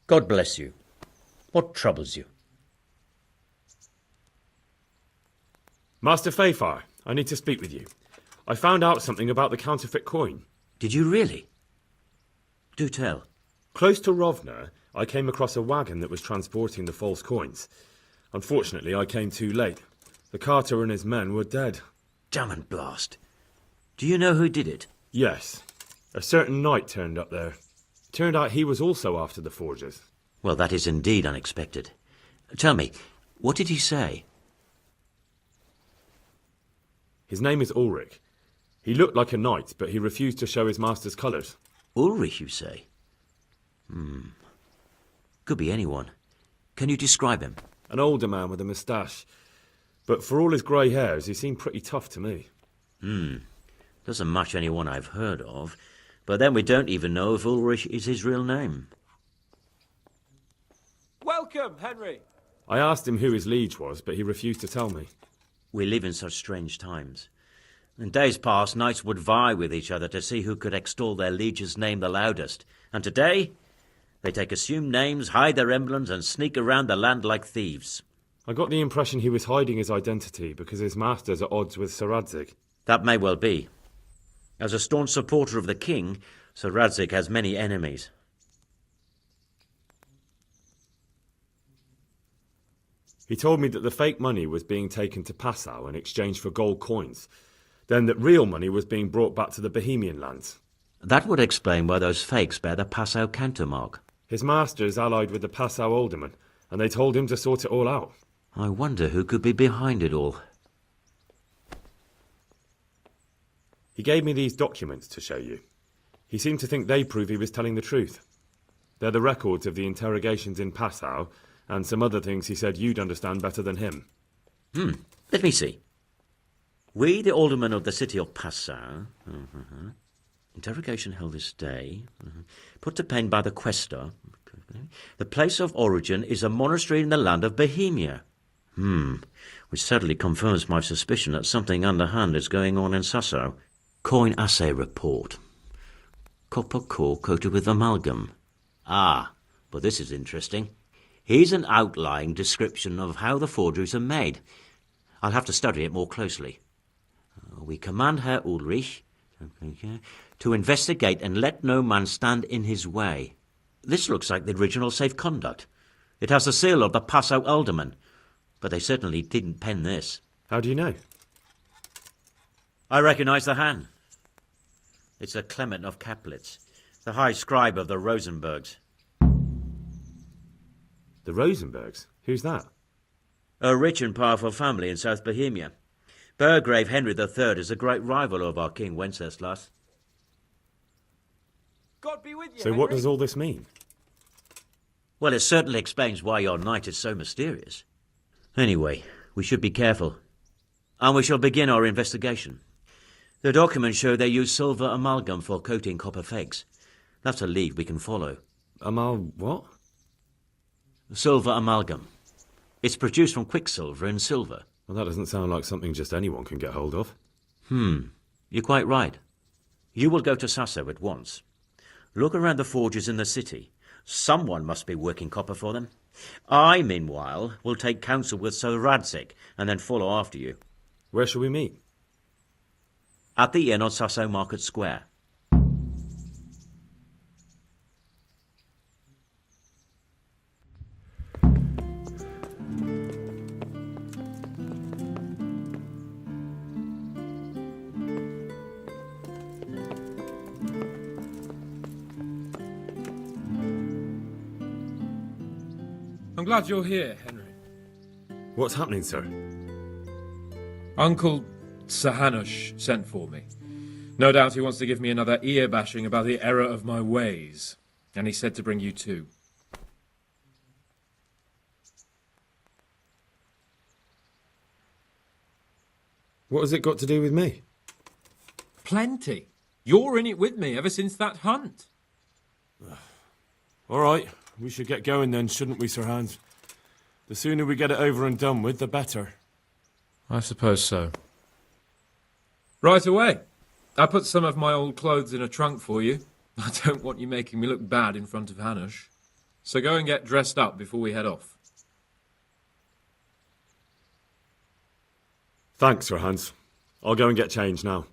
God bless you. What troubles you? Master Fayfar, I need to speak with you. I found out something about the counterfeit coin. Did you really? Do tell. Close to Rovna, I came across a wagon that was transporting the false coins. Unfortunately, I came too late. The carter and his men were dead. Damn and blast. Do you know who did it? Yes. A certain knight turned up there. Turned out he was also after the forgers. Well, that is indeed unexpected. Tell me, what did he say? His name is Ulrich. He looked like a knight, but he refused to show his master's colours. Ulrich, you say? Could be anyone. Can you describe him? An older man with a moustache. But for all his grey hairs, he seemed pretty tough to me. Doesn't match anyone I've heard of. But then we don't even know if Ulrich is his real name. Welcome, Henry. I asked him who his liege was, but he refused to tell me. We live in such strange times. In days past, knights would vie with each other to see who could extol their liege's name the loudest. And today, they take assumed names, hide their emblems, and sneak around the land like thieves. I got the impression he was hiding his identity because his master's at odds with Sir Radzig. That may well be. As a staunch supporter of the king, Sir Radzig has many enemies. He told me that the fake money was being taken to Passau in exchange for gold coins, then that real money was being brought back to the Bohemian lands. That would explain why those fakes bear the Passau countermark. His master is allied with the Passau alderman, and they told him to sort it all out. I wonder who could be behind it all. He gave me these documents to show you. He seemed to think they prove he was telling the truth. They're the records of the interrogations in Passau, and some other things he said you'd understand better than him. Let me see. We, the aldermen of the city of Passau, interrogation held this day, put to pen by the questor. The place of origin is a monastery in the land of Bohemia. Which certainly confirms my suspicion that something underhand is going on in Sasso. Coin assay report. Copper core coated with amalgam. Ah, but this is interesting. Here's an outline description of how the forgeries are made. I'll have to study it more closely. We command Herr Ulrich to investigate and let no man stand in his way. This looks like the original safe conduct. It has the seal of the Passau alderman, but they certainly didn't pen this. How do you know? I recognize the hand. It's a Clement of Kaplitz, the high scribe of the Rosenbergs. The Rosenbergs? Who's that? A rich and powerful family in South Bohemia. Burgrave Henry III is a great rival of our King Wenceslas. God be with you, So what does all this mean? Well, it certainly explains why your knight is so mysterious. Anyway, we should be careful. And we shall begin our investigation. The documents show they use silver amalgam for coating copper fakes. That's a lead we can follow. What? Silver amalgam. It's produced from quicksilver and silver. Well, that doesn't sound like something just anyone can get hold of. You're quite right. You will go to Sasso at once. Look around the forges in the city. Someone must be working copper for them. I, meanwhile, will take counsel with Sir Radzig and then follow after you. Where shall we meet? At the inn on Sasso Market Square. I'm glad you're here, Henry. What's happening, sir? Uncle Sir Hanush sent for me. No doubt he wants to give me another ear-bashing about the error of my ways. And he said to bring you too. What has it got to do with me? Plenty. You're in it with me ever since that hunt. All right, we should get going then, shouldn't we, Sir Hans? The sooner we get it over and done with, the better. I suppose so. Right away. I put some of my old clothes in a trunk for you. I don't want you making me look bad in front of Hanush. So go and get dressed up before we head off. Thanks, Sir Hans. I'll go and get changed now.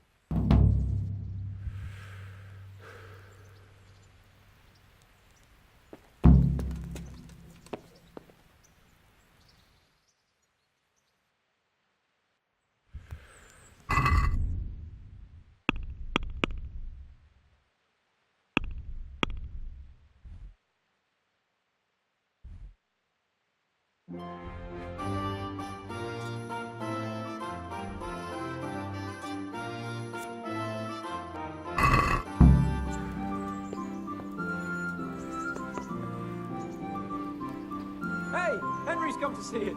Hey, Henry's come to see us.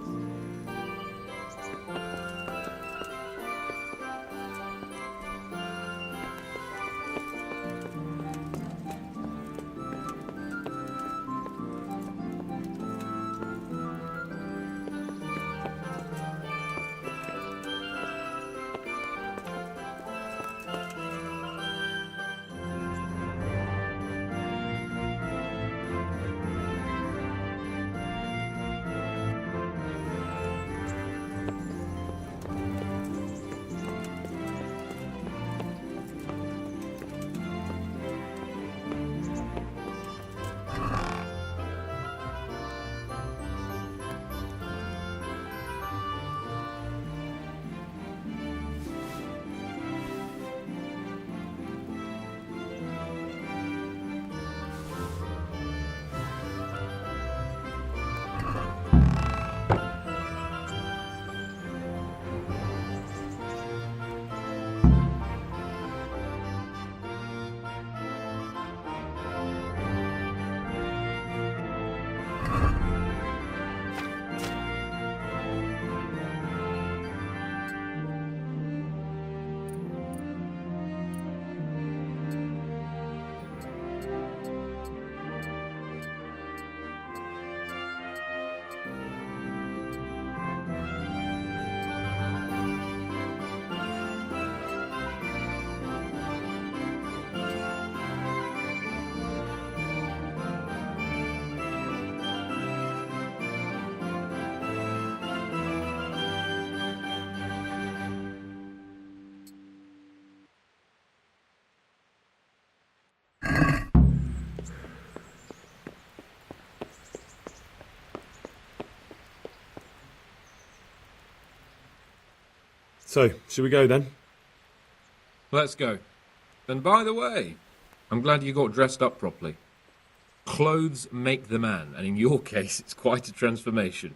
So, should we go then? Let's go. And by the way, I'm glad you got dressed up properly. Clothes make the man, and in your case, it's quite a transformation.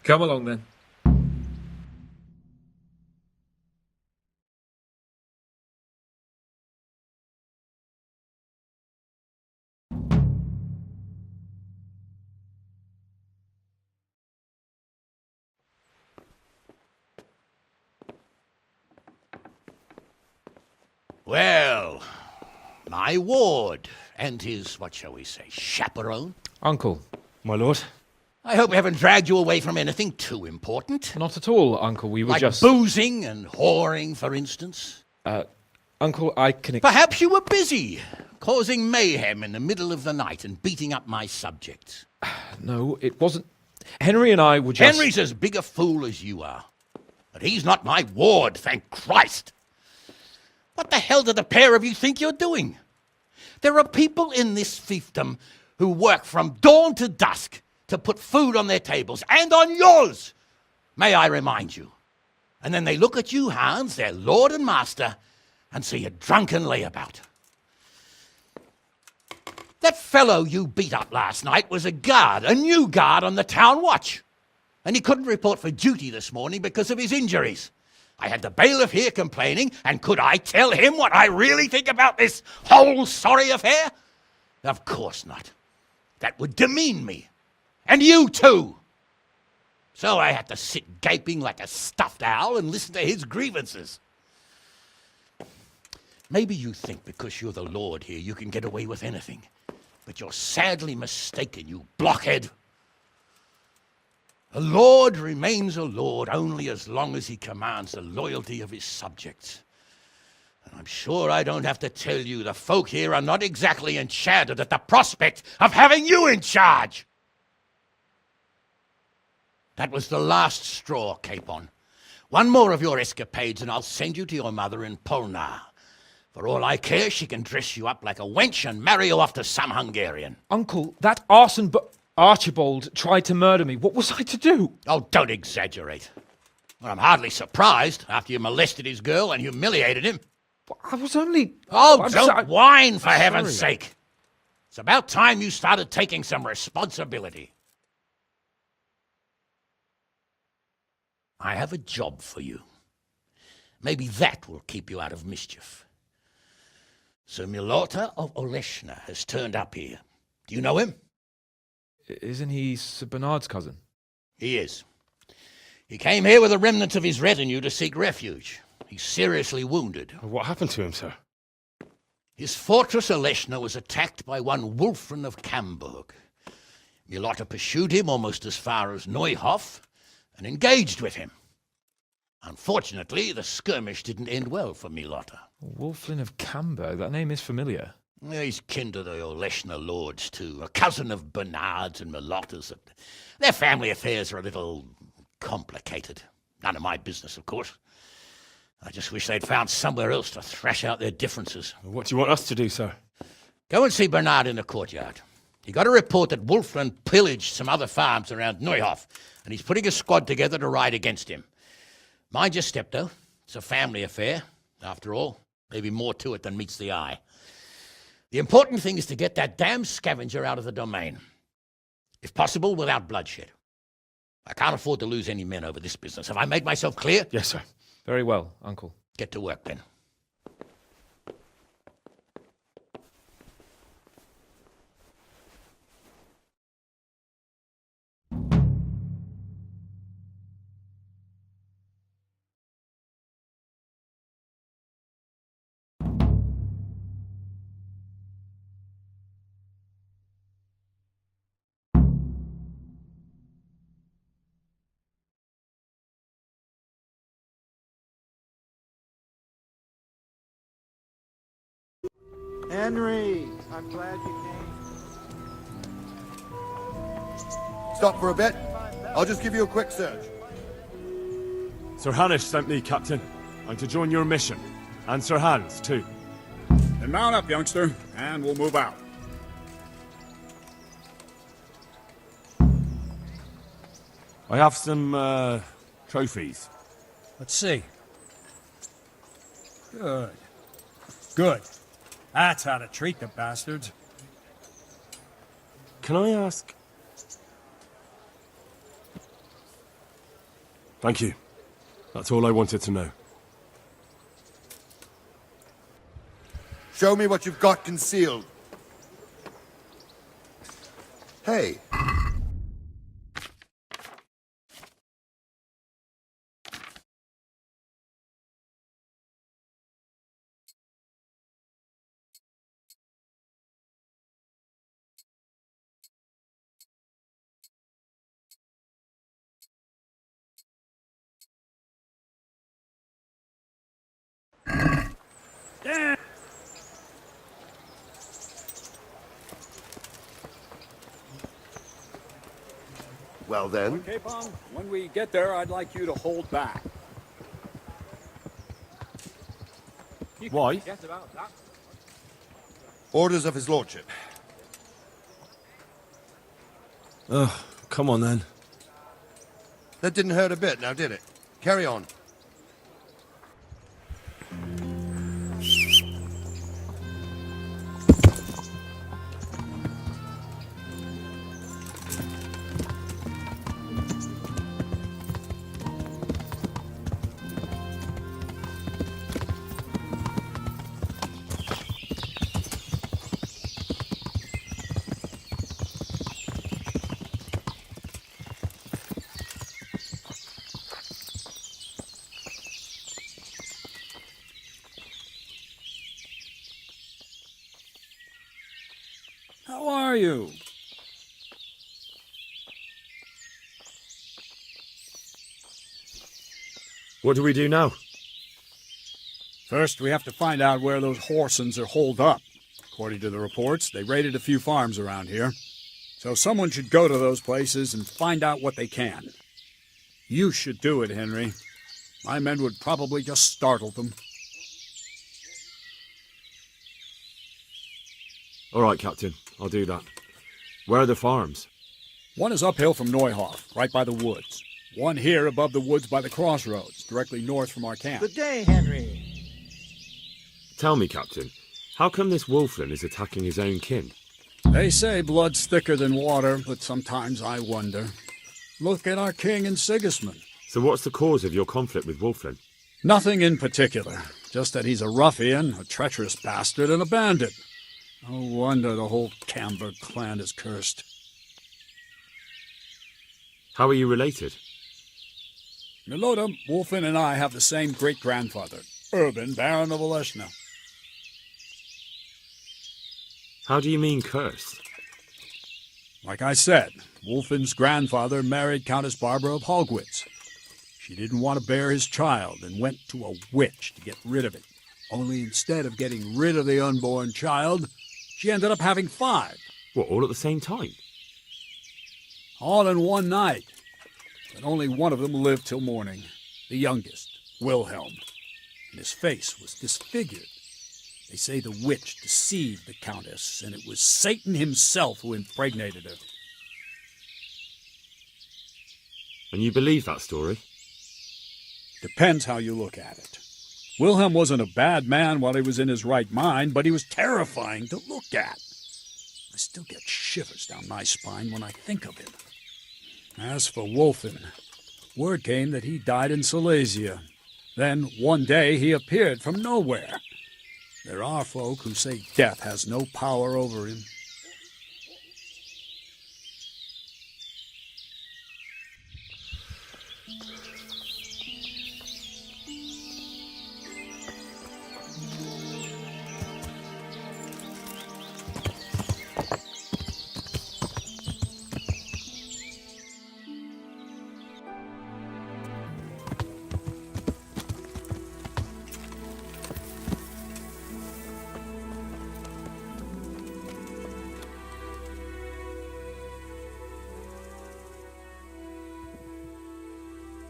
Come along then. Well, my ward and his, what shall we say, chaperone. Uncle. My lord. I hope we haven't dragged you away from anything too important. Not at all, Uncle. We were Like just... boozing and whoring, for instance. Uncle, I can... Perhaps you were busy, causing mayhem in the middle of the night and beating up my subjects. No, it wasn't... Henry and I were just... Henry's as big a fool as you are. But he's not my ward, thank Christ. What the hell do the pair of you think you're doing? There are people in this fiefdom who work from dawn to dusk to put food on their tables, and on yours, may I remind you. And then they look at you, Hans, their lord and master, and see a drunken layabout. That fellow you beat up last night was a guard, a new guard on the town watch. And he couldn't report for duty this morning because of his injuries. I had the bailiff here complaining, and could I tell him what I really think about this whole sorry affair? Of course not. That would demean me. And you too. So I had to sit gaping like a stuffed owl and listen to his grievances. Maybe you think because you're the lord here you can get away with anything. But you're sadly mistaken, you blockhead. A lord remains a lord only as long as he commands the loyalty of his subjects. I'm sure I don't have to tell you the folk here are not exactly enchanted at the prospect of having you in charge. That was the last straw, Capon. One more of your escapades and I'll send you to your mother in Polnar. For all I care, she can dress you up like a wench and marry you off to some Hungarian. Uncle, that arson Archibald tried to murder me. What was I to do? Oh, don't exaggerate. Well, I'm hardly surprised after you molested his girl and humiliated him. I was only... Oh, I'm don't whine, for sorry. heaven's sake. It's about time you started taking some responsibility. I have a job for you. Maybe that will keep you out of mischief. Sir Milota of Oleshna has turned up here. Do you know him? Isn't he Sir Bernard's cousin? He is. He came here with the remnants of his retinue to seek refuge. He's seriously wounded. What happened to him, sir? His fortress Oleshna was attacked by one Wulfrin of Camburg. Milota pursued him almost as far as Neuhof and engaged with him. Unfortunately, the skirmish didn't end well for Milota. Wulflin of Camberg. That name is familiar. He's kin to the Oleshna lords, too, a cousin of Bernard's and Milota's. Their family affairs are a little complicated. None of my business, of course. I just wish they'd found somewhere else to thrash out their differences. What do you want us to do, sir? Go and see Bernard in the courtyard. He got a report that Wulflin pillaged some other farms around Neuhof, and he's putting a squad together to ride against him. Mind your step, though. It's a family affair, after all. Maybe more to it than meets the eye. The important thing is to get that damn scavenger out of the domain. If possible, without bloodshed. I can't afford to lose any men over this business. Have I made myself clear? Yes, sir. Very well, Uncle. Get to work, then. Henry, I'm glad you came. Stop for a bit. I'll just give you a quick search. Sir Hanish sent me, Captain. I'm to join your mission. And Sir Hans, too. Then mount up, youngster, and we'll move out. I have some, trophies. Let's see. Good. Good. That's how to treat the bastards. Can I ask... Thank you. That's all I wanted to know. Show me what you've got concealed. Hey. Well then, Capon, when we get there, I'd like you to hold back. Why? orders of his lordship. Oh, come on then. That didn't hurt a bit, now did it? Carry on. How are you? What do we do now? First, we have to find out where those Horsons are holed up. According to the reports, they raided a few farms around here. So someone should go to those places and find out what they can. You should do it, Henry. My men would probably just startle them. All right, Captain. I'll do that. Where are the farms? One is uphill from Neuhoff, right by the woods. One here above the woods by the crossroads, directly north from our camp. Good day, Henry. Tell me, Captain, how come this Wolflin is attacking his own kin? They say blood's thicker than water, but sometimes I wonder. Look at our king and Sigismund. So what's the cause of your conflict with Wolflin? Nothing in particular, just that he's a ruffian, a treacherous bastard, and a bandit. No wonder the whole Camber clan is cursed. How are you related? Milota, Wolfin, and I have the same great-grandfather, Urban, Baron of Oleshna. How do you mean cursed? Like I said, Wolfin's grandfather married Countess Barbara of Hogwitz. She didn't want to bear his child and went to a witch to get rid of it. Only instead of getting rid of the unborn child, she ended up having 5. What, all at the same time? All in one night. But only one of them lived till morning. The youngest, Wilhelm. And his face was disfigured. They say the witch deceived the Countess, and it was Satan himself who impregnated her. And you believe that story? Depends how you look at it. Wilhelm wasn't a bad man while he was in his right mind, but he was terrifying to look at. I still get shivers down my spine when I think of him. As for Wolfin, word came that he died in Silesia. Then, one day, he appeared from nowhere. There are folk who say death has no power over him.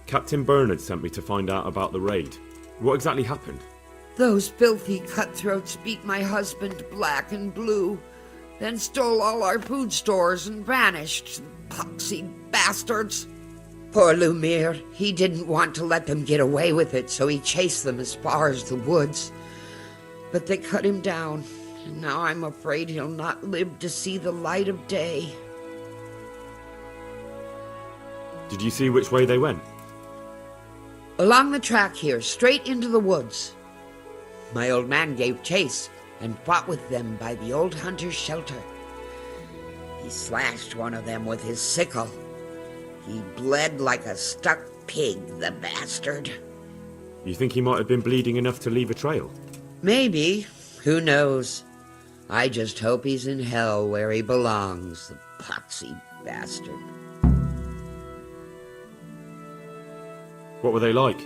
Captain Bernard sent me to find out about the raid. What exactly happened? Those filthy cutthroats beat my husband black and blue, then stole all our food stores and vanished. Poxy bastards. Poor Lumiere, he didn't want to let them get away with it, so he chased them as far as the woods. But they cut him down, and now I'm afraid he'll not live to see the light of day. Did you see which way they went? Along the track here, straight into the woods. My old man gave chase and fought with them by the old hunter's shelter. He slashed one of them with his sickle. He bled like a stuck pig, the bastard. You think he might have been bleeding enough to leave a trail? Maybe. Who knows? I just hope he's in hell where he belongs, the poxy bastard. What were they like?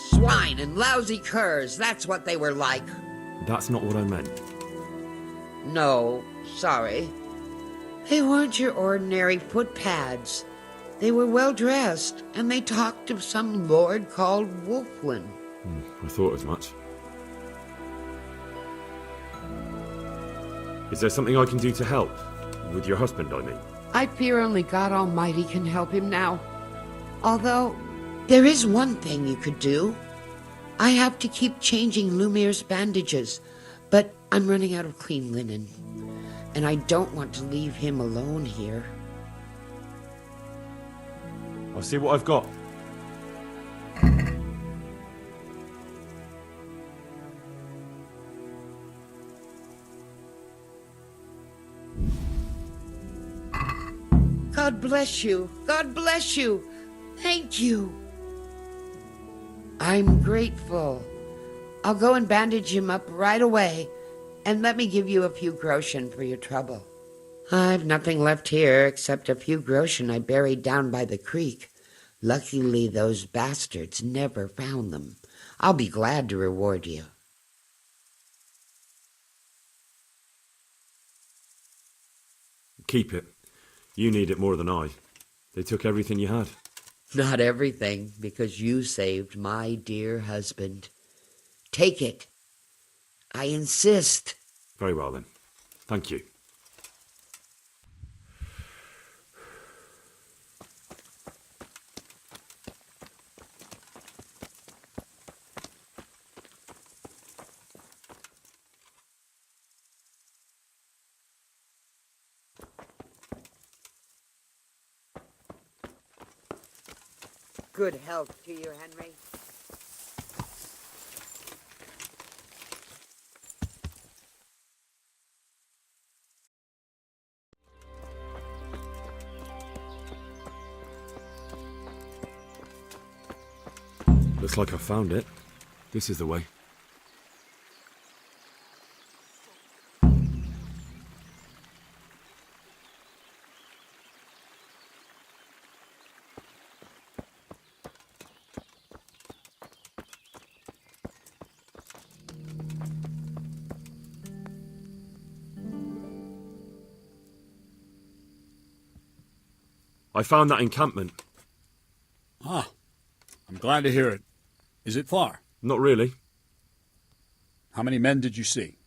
Swine and lousy curs, that's what they were like. That's not what I meant. No, sorry. They weren't your ordinary footpads. They were well dressed, and they talked of some lord called Wolflin. I thought as much. Is there something I can do to help? With your husband, I mean. I fear only God Almighty can help him now. Although, there is one thing you could do. I have to keep changing Lumiere's bandages, but I'm running out of clean linen, and I don't want to leave him alone here. I'll see what I've got. God bless you. God bless you. Thank you. I'm grateful. I'll go and bandage him up right away, and let me give you a few groschen for your trouble. I've nothing left here except a few groschen I buried down by the creek. Luckily, those bastards never found them. I'll be glad to reward you. Keep it. You need it more than I. They took everything you had. Not everything, because you saved my dear husband. Take it. I insist. Very well then. Thank you. Good health to you, Henry. Looks like I found it. This is the way. I found that encampment. Ah, I'm glad to hear it. Is it far? Not really. How many men did you see?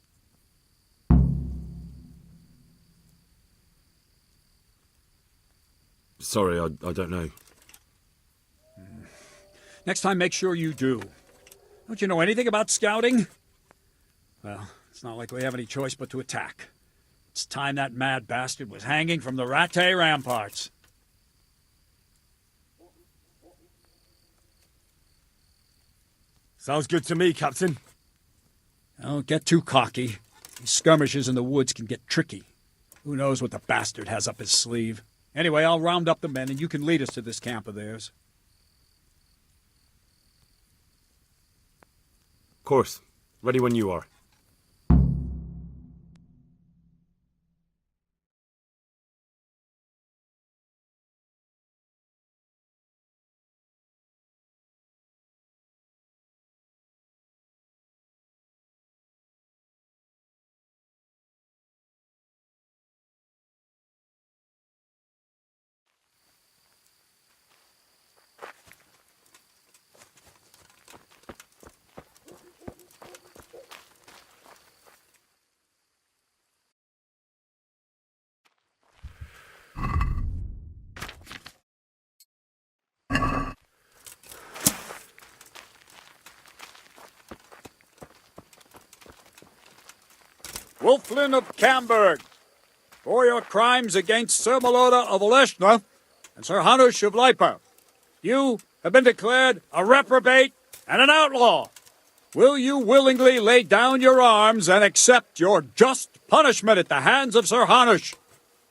Sorry, I don't know. Next time, make sure you do. Don't you know anything about scouting? Well, it's not like we have any choice but to attack. It's time that mad bastard was hanging from the Rattay ramparts. Sounds good to me, Captain. Don't get too cocky. These skirmishes in the woods can get tricky. Who knows what the bastard has up his sleeve? Anyway, I'll round up the men and you can lead us to this camp of theirs. Of course. Ready when you are. Wolflin of Camberg, for your crimes against Sir Meloda of Oleshna and Sir Hanush of Lipa, you have been declared a reprobate and an outlaw. Will you willingly lay down your arms and accept your just punishment at the hands of Sir Hanush?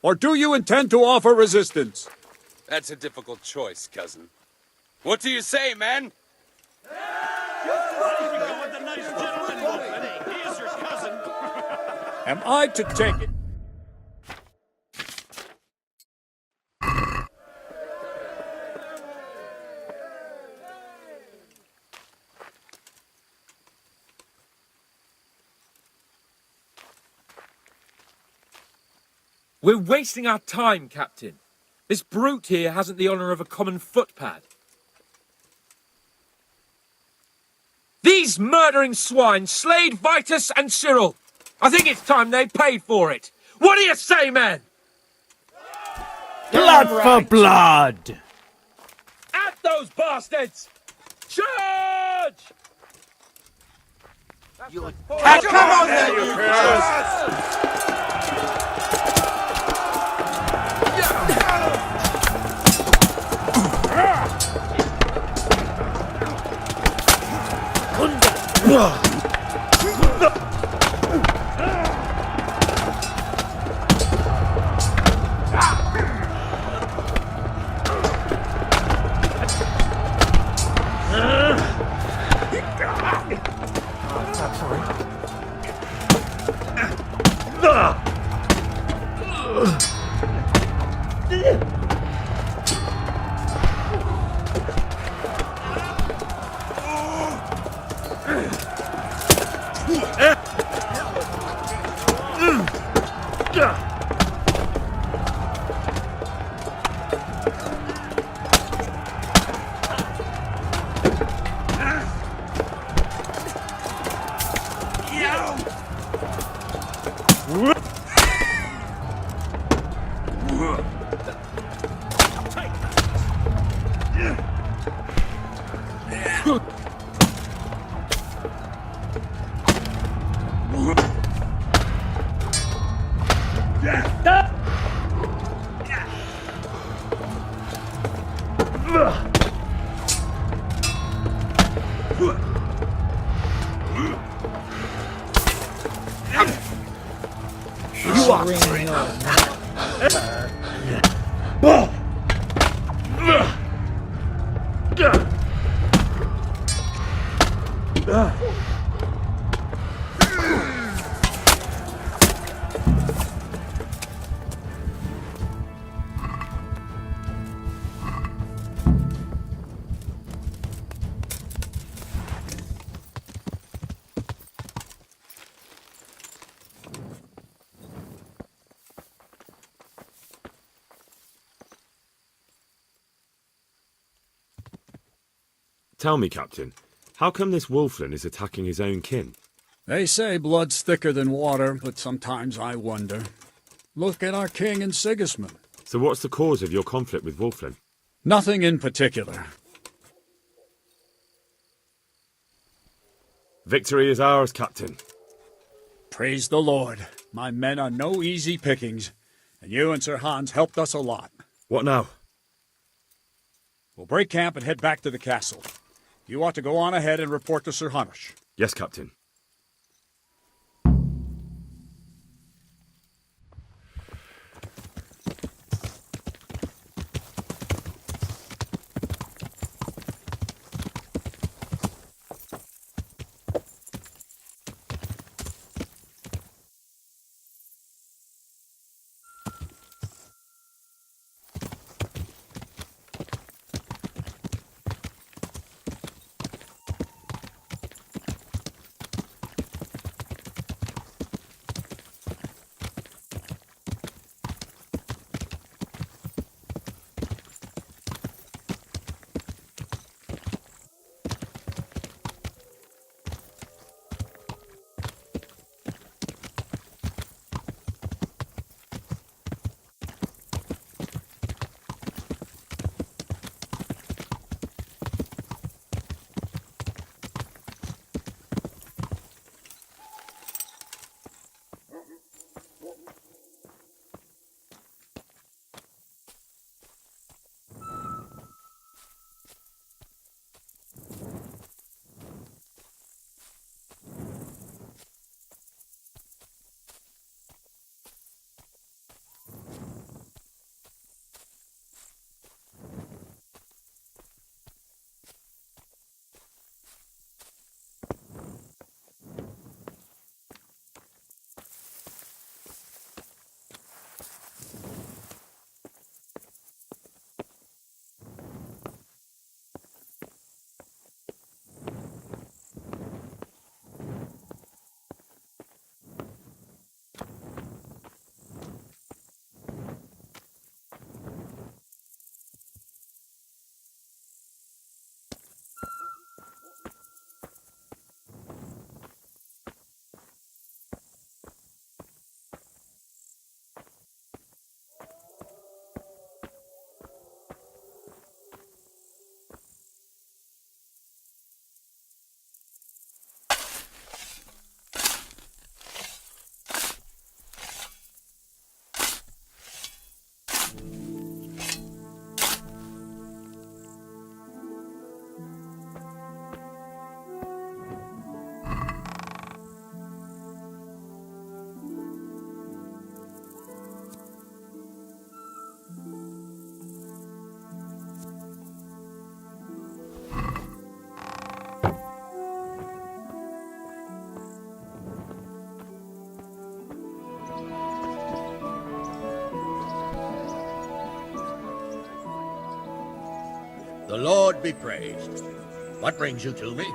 Or do you intend to offer resistance? That's a difficult choice, cousin. What do you say, man? Am I to take it? We're wasting our time, Captain. This brute here hasn't the honour of a common footpad. These murdering swine slayed Vitus and Cyril. I think it's time they paid for it. What do you say, men? Blood for blood! At those bastards! Charge! Come on then, you curs! You are free. Tell me, Captain, how come this Wolflin is attacking his own kin? They say blood's thicker than water, but sometimes I wonder. Look at our king and Sigismund. So what's the cause of your conflict with Wolflin? Nothing in particular. Victory is ours, Captain. Praise the Lord. My men are no easy pickings, and you and Sir Hans helped us a lot. What now? We'll break camp and head back to the castle. You ought to go on ahead and report to Sir Hanush. Yes, Captain. The Lord be praised. What brings you to me?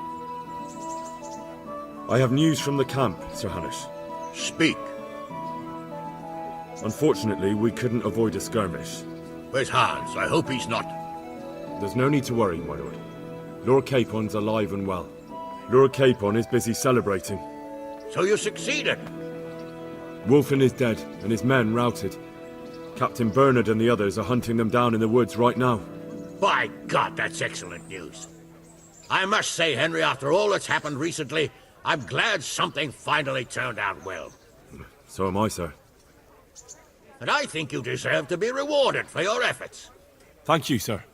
I have news from the camp, Sir Hanush. Speak. Unfortunately, we couldn't avoid a skirmish. Where's Hans? I hope he's not. There's no need to worry, my lord. Lord Capon's alive and well. Lord Capon is busy celebrating. So you succeeded? Wolflin is dead, and his men routed. Captain Bernard and the others are hunting them down in the woods right now. By God, that's excellent news. I must say, Henry, after all that's happened recently, I'm glad something finally turned out well. So am I, sir. And I think you deserve to be rewarded for your efforts. Thank you, sir.